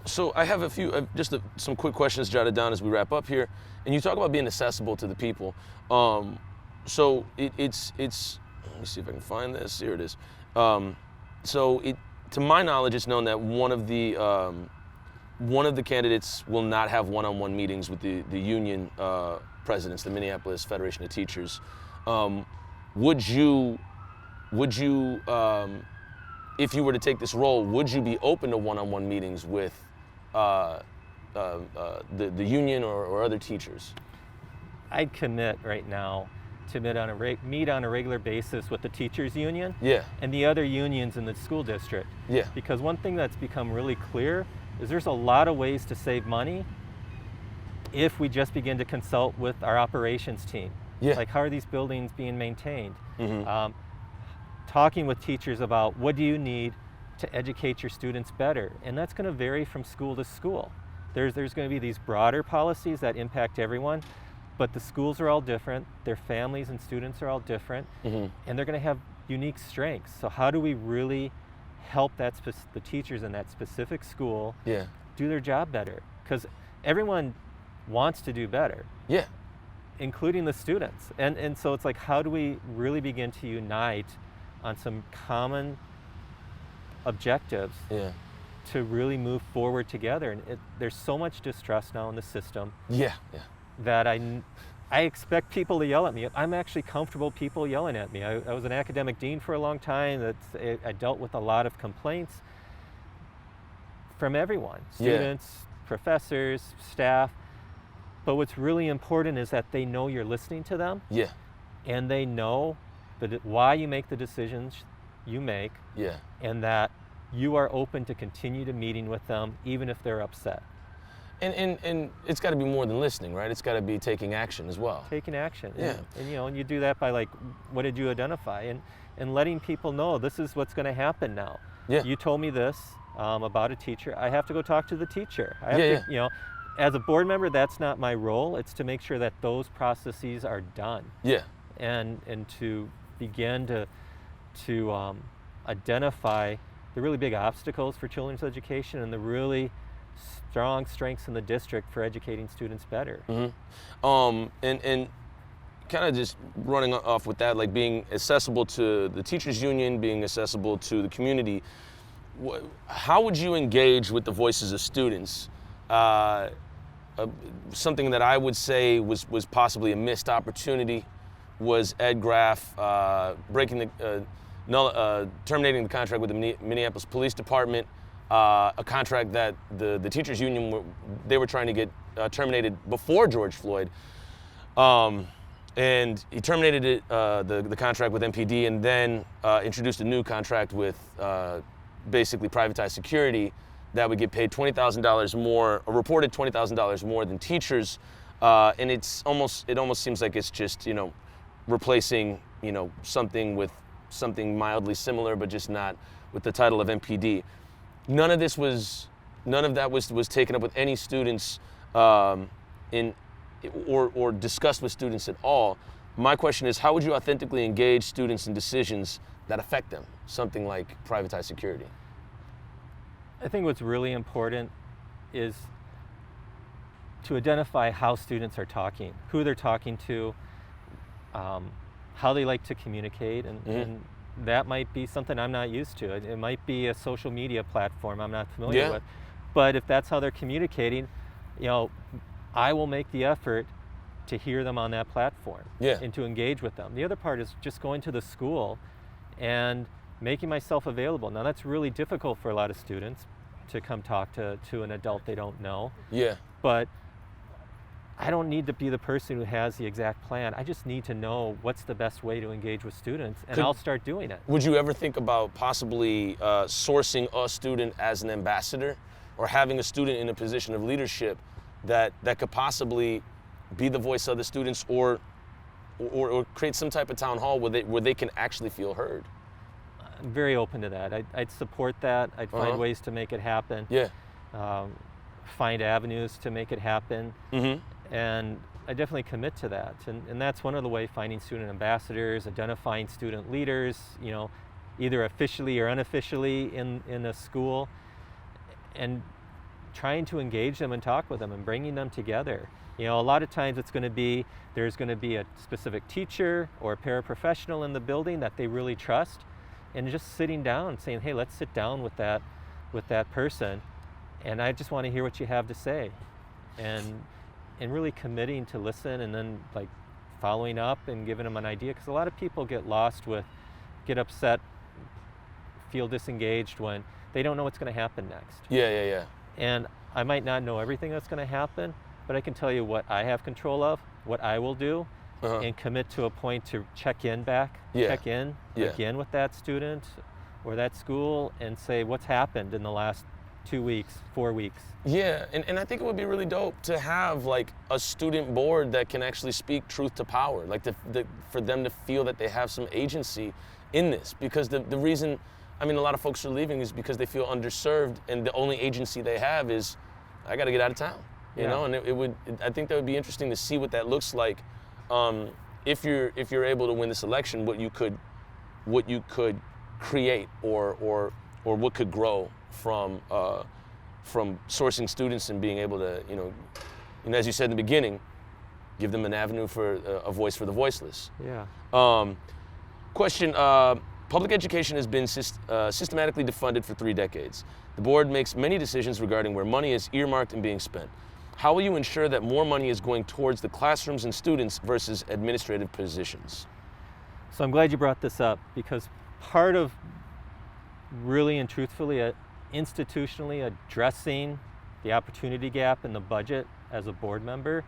So I have a few, some quick questions jotted down as we wrap up here. And you talk about being accessible to the people. So it's. Let me see if I can find this. Here it is. To my knowledge, it's known that one of the candidates will not have one-on-one meetings with the union presidents, the Minneapolis Federation of Teachers. Would you, if you were to take this role, would you be open to one-on-one meetings with the union or other teachers? I'd commit right now to meet on a regular basis with the teachers union and the other unions in the school district. Yeah. Because one thing that's become really clear is there's a lot of ways to save money if we just begin to consult with our operations team. Yeah. Like, how are these buildings being maintained? Mm-hmm. Talking with teachers about what do you need to educate your students better, and that's going to vary from school to school. There's going to be these broader policies that impact everyone, but the schools are all different, their families and students are all different, Mm-hmm. and they're going to have unique strengths. So how do we really help the teachers in that specific school do their job better? Because everyone wants to do better. Yeah. Including the students. And so it's like, how do we really begin to unite on some common objectives to really move forward together? And there's so much distrust now in the system that I expect people to yell at me. I'm actually comfortable people yelling at me. I was an academic dean for a long time. I dealt with a lot of complaints from everyone, students, professors, staff. But what's really important is that they know you're listening to them. Yeah. And they know why you make the decisions you make. Yeah. And that you are open to continue to meeting with them, even if they're upset. And it's got to be more than listening, right? It's got to be taking action as well. Taking action. Yeah. And you do that by, like, what did you identify? And letting people know this is what's going to happen now. Yeah. You told me this about a teacher. I have to go talk to the teacher. I have to, as a board member, that's not my role. It's to make sure that those processes are done. Yeah. And to begin to identify the really big obstacles for children's education and the really strong strengths in the district for educating students better. Mm-hmm. And kind of just running off with that, like being accessible to the teachers union, being accessible to the community, how would you engage with the voices of students? Something that I would say was possibly a missed opportunity was Ed Graff terminating the contract with the Minneapolis Police Department, a contract that the teachers union they were trying to get terminated before George Floyd, and he terminated it, the contract with MPD, and then introduced a new contract with basically privatized security that would get paid $20,000 more, a reported $20,000 more than teachers, and it almost seems like it's just replacing something with something mildly similar, but just not with the title of MPD. None of that was taken up with any students or discussed with students at all. My question is, how would you authentically engage students in decisions that affect them, something like privatized security? I think what's really important is to identify how students are talking, who they're talking to, how they like to communicate, and that might be something I'm not used to. It might be a social media platform I'm not familiar with. But if that's how they're communicating, I will make the effort to hear them on that platform and to engage with them. The other part is just going to the school and making myself available. Now, that's really difficult for a lot of students to come talk to an adult they don't know. Yeah. But I don't need to be the person who has the exact plan. I just need to know what's the best way to engage with students, and I'll start doing it. Would you ever think about possibly sourcing a student as an ambassador, or having a student in a position of leadership that could possibly be the voice of the students, or create some type of town hall where they can actually feel heard? I'm very open to that. I'd support that. I'd find ways to make it happen. Yeah. Find avenues to make it happen. Mm-hmm. And I definitely commit to that. And that's one of the ways, finding student ambassadors, identifying student leaders, either officially or unofficially in a school, and trying to engage them and talk with them and bringing them together. You know, a lot of times it's going to be, there's going to be a specific teacher or a paraprofessional in the building that they really trust, and just sitting down and saying, hey, let's sit down with that person, and I just want to hear what you have to say, and really committing to listen, and then like following up and giving them an idea, because a lot of people get get upset, feel disengaged when they don't know what's going to happen next. Yeah. And I might not know everything that's going to happen, but I can tell you what I have control of, what I will do, and commit to a point to check in again with that student or that school and say what's happened in the last 2 weeks, 4 weeks. Yeah, and I think it would be really dope to have like a student board that can actually speak truth to power, like for them to feel that they have some agency in this, because the reason, I mean, a lot of folks are leaving is because they feel underserved, and the only agency they have is, I got to get out of town, you know. And I think that would be interesting to see what that looks like, if you're able to win this election, what you could create or what could grow from sourcing students and being able to, you know, as you said in the beginning, give them an avenue for a voice for the voiceless. Yeah. Question, public education has been systematically defunded for 3 decades. The board makes many decisions regarding where money is earmarked and being spent. How will you ensure that more money is going towards the classrooms and students versus administrative positions? So I'm glad you brought this up, because part of really and truthfully institutionally addressing the opportunity gap in the budget as a board member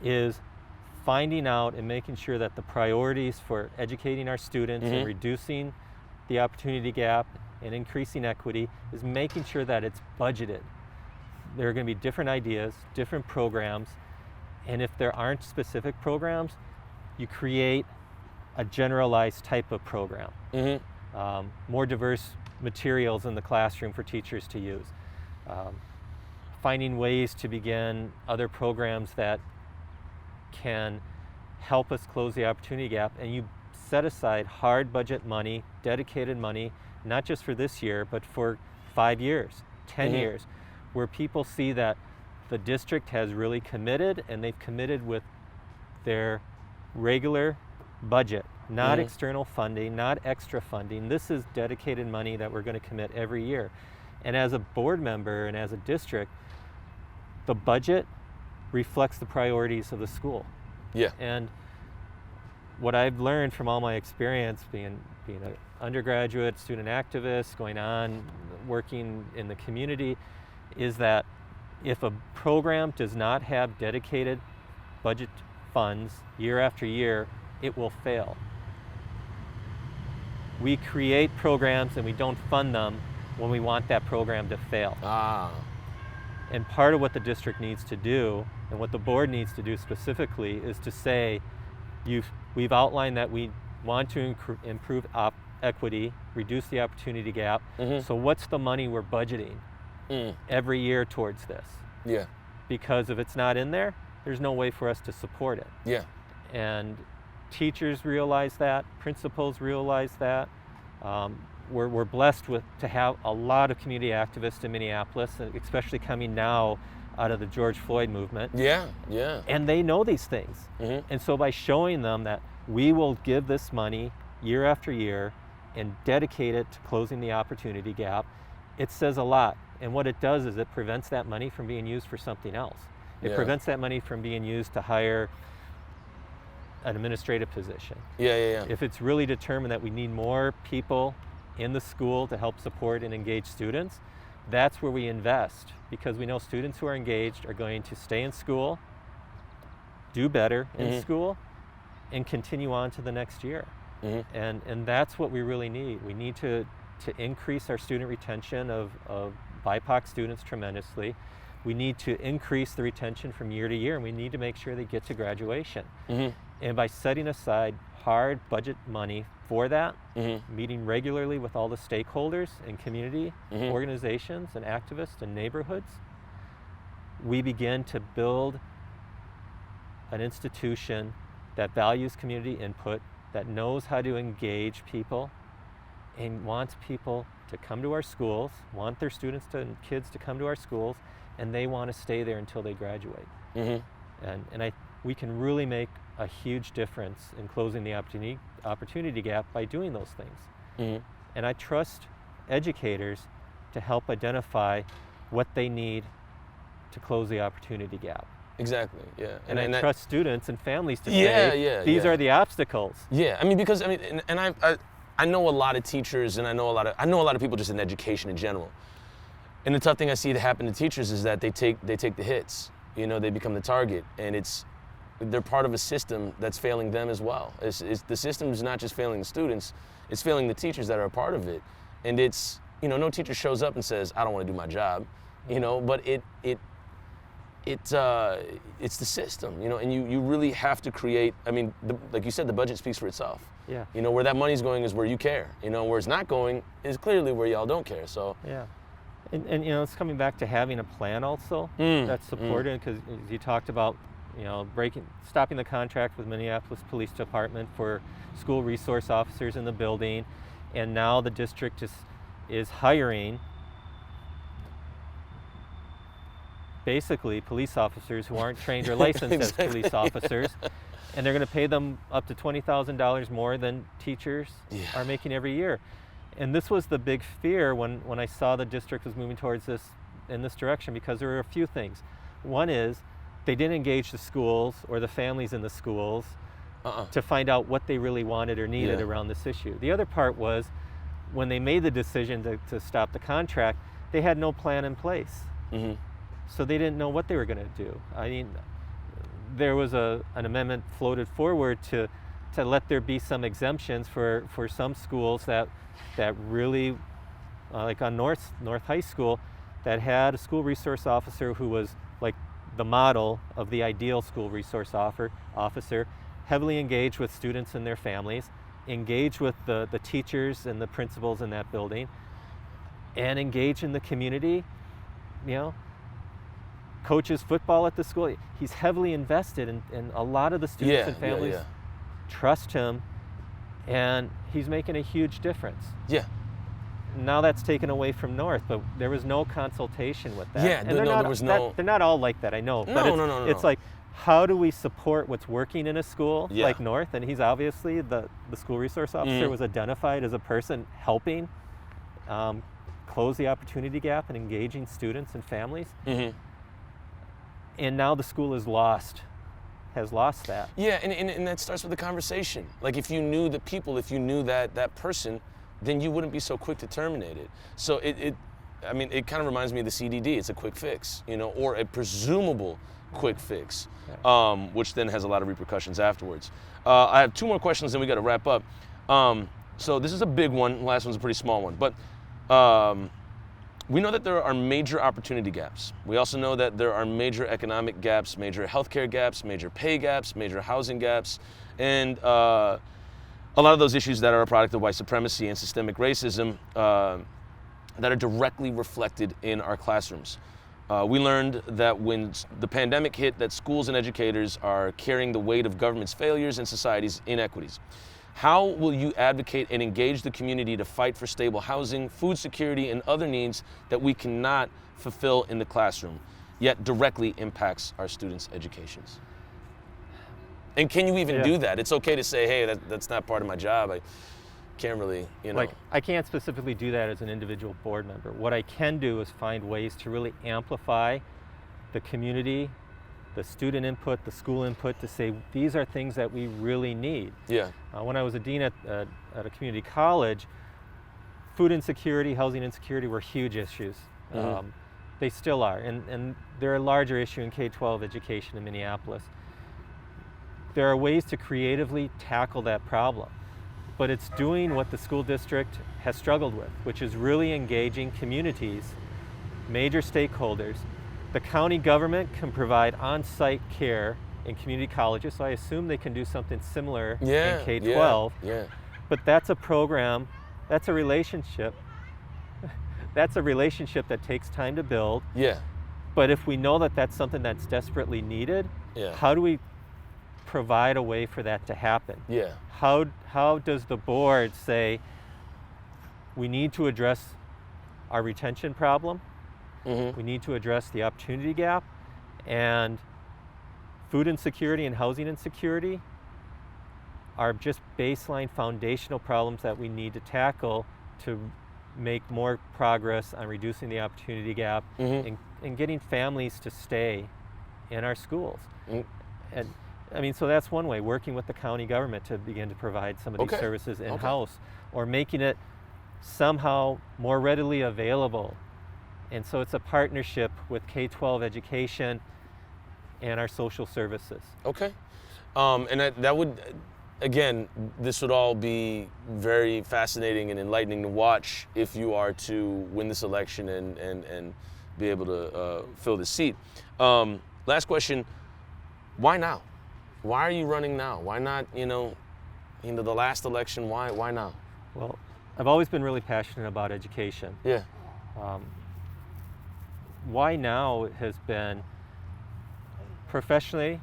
is finding out and making sure that the priorities for educating our students and reducing the opportunity gap and increasing equity is making sure that it's budgeted. There are going to be different ideas, different programs, and if there aren't specific programs, you create a generalized type of program. More diverse materials in the classroom for teachers to use. Finding ways to begin other programs that can help us close the opportunity gap, and you set aside hard budget money, dedicated money, not just for this year, but for 5 years, 10 years, where people see that the district has really committed, and they've committed with their regular budget, not external funding, not extra funding. This is dedicated money that we're going to commit every year. And as a board member and as a district, the budget reflects the priorities of the school. Yeah. And what I've learned from all my experience being an undergraduate, student activist, going on, working in the community, is that if a program does not have dedicated budget funds year after year, it will fail. We create programs and we don't fund them when we want that program to fail. And part of what the district needs to do, and what the board needs to do specifically, is to say, we've outlined that we want to improve equity, reduce the opportunity gap. So what's the money we're budgeting every year towards this? Yeah. Because if it's not in there, there's no way for us to support it. Yeah. And teachers realize that, principals realize that. We're blessed to have a lot of community activists in Minneapolis, especially coming now out of the George Floyd movement. Yeah. And they know these things. And so by showing them that we will give this money year after year and dedicate it to closing the opportunity gap, it says a lot. And what it does is it prevents that money from being used for something else. It prevents that money from being used to hire an administrative position. Yeah. If it's really determined that we need more people in the school to help support and engage students, that's where we invest, because we know students who are engaged are going to stay in school, do better in school, and continue on to the next year. And that's what we really need. We need to increase our student retention of BIPOC students tremendously. We need to increase the retention from year to year, and we need to make sure they get to graduation. And by setting aside hard budget money for that, meeting regularly with all the stakeholders and community organizations and activists and neighborhoods, we begin to build an institution that values community input, that knows how to engage people, and wants people to come to our schools, want their students and kids to come to our schools, and they want to stay there until they graduate. And we can really make a huge difference in closing the opportunity gap by doing those things. And I trust educators to help identify what they need to close the opportunity gap. Exactly. Yeah. And I trust students and families to say, these are the obstacles. Yeah. I mean, because I know a lot of teachers, and I know a lot of people just in education in general. And the tough thing I see that happen to teachers is that they take the hits. You know, they become the target, and they're part of a system that's failing them as well. The system is not just failing the students; it's failing the teachers that are a part of it. And it's, you know, no teacher shows up and says, "I don't want to do my job," you know. But it's the system, you know, and you really have to create. I mean, like you said, the budget speaks for itself. Yeah. You know, where that money's going is where you care. You know, where it's not going is clearly where y'all don't care. So. Yeah. And you know, it's coming back to having a plan also that's supported, because you talked about, you know, stopping the contract with Minneapolis Police Department for school resource officers in the building, and now the district is hiring basically police officers who aren't trained or licensed Exactly. as police officers, and they're going to pay them up to $20,000 more than teachers are making every year. And this was the big fear when I saw the district was moving towards in this direction, because there were a few things. One is they didn't engage the schools or the families in the schools to find out what they really wanted or needed around this issue. The other part was when they made the decision to stop the contract, they had no plan in place. So they didn't know what they were going to do. I mean, there was an amendment floated forward to let there be some exemptions for some schools that really, like on North High School, that had a school resource officer who was like the model of the ideal school resource officer, heavily engaged with students and their families, engaged with the teachers and the principals in that building, and engaged in the community, you know, coaches football at the school. He's heavily invested, and a lot of the students and families trust him, and he's making a huge difference. Yeah. Now that's taken away from North, but there was no consultation with that. Yeah, and there was no. They're not all like that, I know. But it's like, how do we support what's working in a school like North? And he's obviously, the school resource officer was identified as a person helping close the opportunity gap and engaging students and families. And now the school has lost that. Yeah, and that starts with the conversation. Like, if you knew the people, if you knew that person, then you wouldn't be so quick to terminate it. So it kind of reminds me of the CDD. It's a quick fix, you know, or a presumable quick fix, which then has a lot of repercussions afterwards. I have two more questions, then we got to wrap up. So this is a big one. The last one's a pretty small one, but we know that there are major opportunity gaps. We also know that there are major economic gaps, major healthcare gaps, major pay gaps, major housing gaps, and a lot of those issues that are a product of white supremacy and systemic racism that are directly reflected in our classrooms. We learned that when the pandemic hit, that schools and educators are carrying the weight of government's failures and society's inequities. How will you advocate and engage the community to fight for stable housing, food security, and other needs that we cannot fulfill in the classroom, yet directly impacts our students' educations? And can you even do that? It's okay to say, hey, that's not part of my job. I can't really, you know. Like, I can't specifically do that as an individual board member. What I can do is find ways to really amplify the community, the student input, the school input, to say these are things that we really need. Yeah. When I was a dean at a community college, food insecurity, housing insecurity were huge issues. They still are, and they're a larger issue in K-12 education in Minneapolis. There are ways to creatively tackle that problem, but it's doing what the school district has struggled with, which is really engaging communities, major stakeholders. The county government can provide on-site care in community colleges, so I assume they can do something similar in K-12. But that's a program, that's a relationship. That's a relationship that takes time to build. But if we know that that's something that's desperately needed, how do we provide a way for that to happen? How does the board say, we need to address our retention problem. Mm-hmm. We need to address the opportunity gap, and food insecurity and housing insecurity are just baseline foundational problems that we need to tackle to make more progress on reducing the opportunity gap and getting families to stay in our schools. And I mean, so that's one way, working with the county government to begin to provide some of these services in-house, or making it somehow more readily available. And so it's a partnership with K-12 education and our social services. Okay. And that would, again, this would all be very fascinating and enlightening to watch if you are to win this election and be able to fill this seat. Last question, why now? Why are you running now? Why not, the last election, why now? Well, I've always been really passionate about education. Yeah. Why now has been, professionally,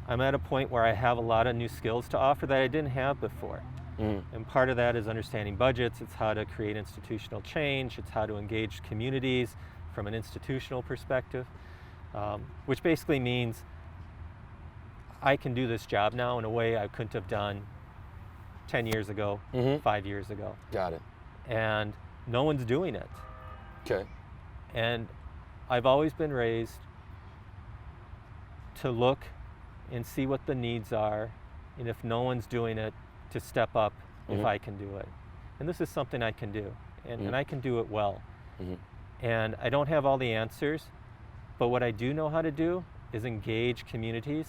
I'm at a point where I have a lot of new skills to offer that I didn't have before. And part of that is understanding budgets. It's how to create institutional change. It's how to engage communities from an institutional perspective, which basically means I can do this job now in a way I couldn't have done 10 years ago, 5 years ago. Got it. And no one's doing it. Okay. And I've always been raised to look and see what the needs are, and if no one's doing it, to step up if I can do it. And this is something I can do, and I can do it well. And I don't have all the answers, but what I do know how to do is engage communities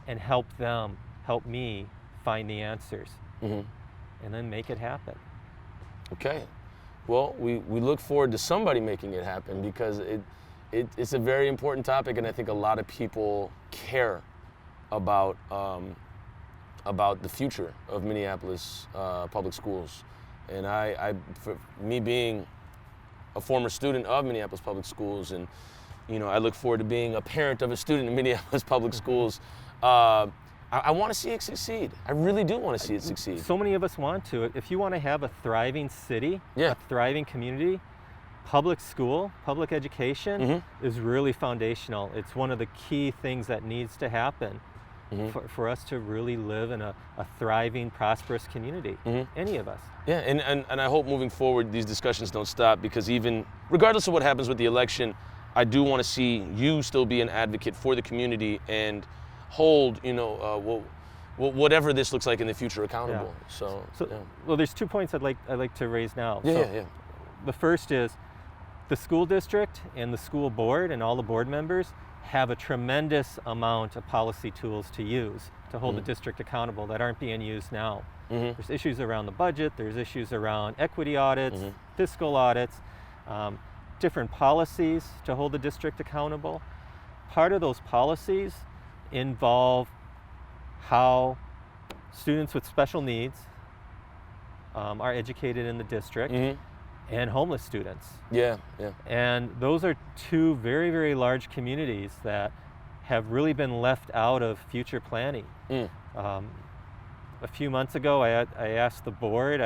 and help them, help me find the answers, and then make it happen. Okay. Well, we look forward to somebody making it happen, because it's a very important topic, and I think a lot of people care about the future of Minneapolis public schools. And for me being a former student of Minneapolis Public Schools, and I look forward to being a parent of a student in Minneapolis Public Schools, I want to see it succeed. I really do want to see it succeed. So many of us want to. If you want to have a thriving city, a thriving community, public school, public education is really foundational. It's one of the key things that needs to happen for us to really live in a thriving, prosperous community, any of us. Yeah, and I hope moving forward these discussions don't stop, because even regardless of what happens with the election, I do want to see you still be an advocate for the community and hold, whatever this looks like in the future accountable. So well, there's 2 points I'd like to raise now. Yeah. The first is the school district and the school board and all the board members have a tremendous amount of policy tools to use to hold the district accountable that aren't being used now. There's issues around the budget, there's issues around equity audits, fiscal audits, different policies to hold the district accountable. Part of those policies involve how students with special needs are educated in the district, and homeless students. Yeah. And those are two very, very large communities that have really been left out of future planning. A few months ago, I asked the board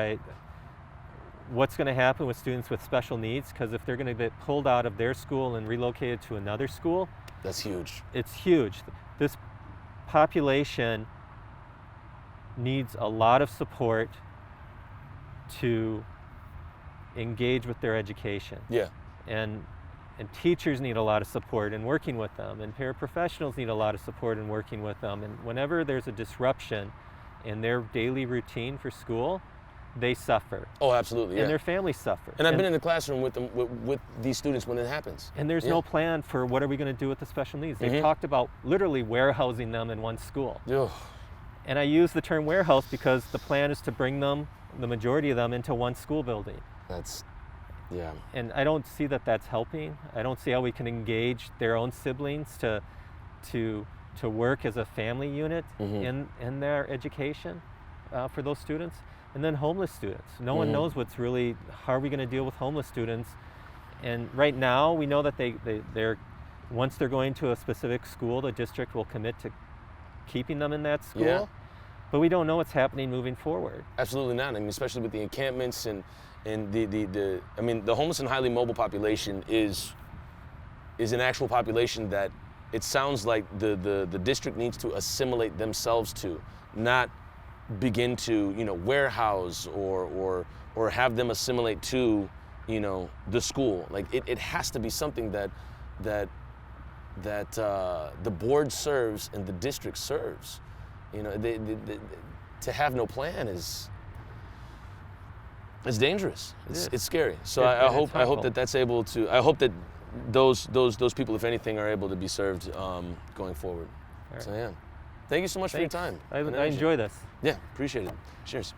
what's going to happen with students with special needs, because if they're going to get pulled out of their school and relocated to another school, that's huge. It's huge. This population needs a lot of support to engage with their education. Yeah. And teachers need a lot of support in working with them, and paraprofessionals need a lot of support in working with them. And whenever there's a disruption in their daily routine for school, they suffer. Oh, absolutely. Yeah. And their families suffer. And I've been in the classroom with them, with these students when it happens. And there's no plan for what are we going to do with the special needs. They've talked about literally warehousing them in one school. And I use the term warehouse because the plan is to bring them, the majority of them, into one school building. Yeah. And I don't see that that's helping. I don't see how we can engage their own siblings to work as a family unit in their education for those students. And then homeless students. No one knows how are we going to deal with homeless students. And right now we know that they're once they're going to a specific school, the district will commit to keeping them in that school. but we don't know what's happening moving forward. Absolutely not. I mean, especially with the encampments and the I mean, the homeless and highly mobile population is an actual population that it sounds like the district needs to assimilate themselves to, not begin to, you know, warehouse or have them assimilate to, you know, the school. Like it has to be something that the board serves and the district serves. You know, to have no plan is dangerous. It's scary. So I hope that that's able to. I hope that those people, if anything, are able to be served going forward. Right. So yeah, thank you so much for your Thanks. time. I enjoy this. Yeah, appreciate it. Cheers.